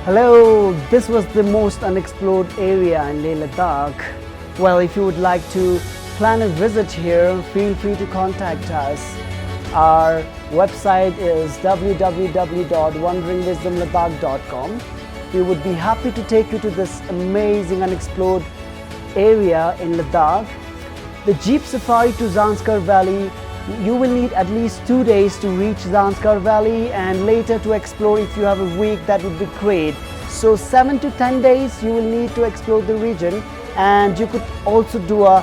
Hello, this was the most unexplored area in Leh Ladakh. Well, if you would like to plan a visit here, feel free to contact us. Our website is www.wanderingwisdomladakh.com. We would be happy to take you to this amazing unexplored area in Ladakh. The Jeep Safari to Zanskar Valley, you will need at least 2 days to reach Zanskar Valley, and later to explore. If you have a week, that would be great. So 7 to 10 days you will need to explore the region, and you could also do a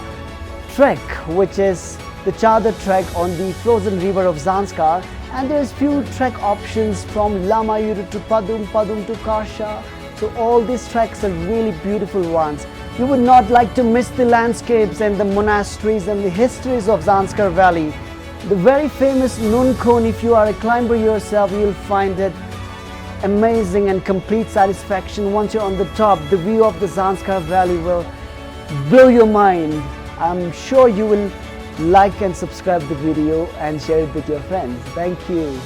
trek, which is the Chadar trek on the frozen river of Zanskar, and there's few trek options from Lamayuru to Padum, Padum to Kasha. So all these treks are really beautiful ones. You would not like to miss the landscapes and the monasteries and the histories of Zanskar Valley. The very famous Nun Cone, if you are a climber yourself, you'll find it amazing and complete satisfaction. Once you're on the top, the view of the Zanskar Valley will blow your mind. I'm sure you will like and subscribe the video and share it with your friends. Thank you.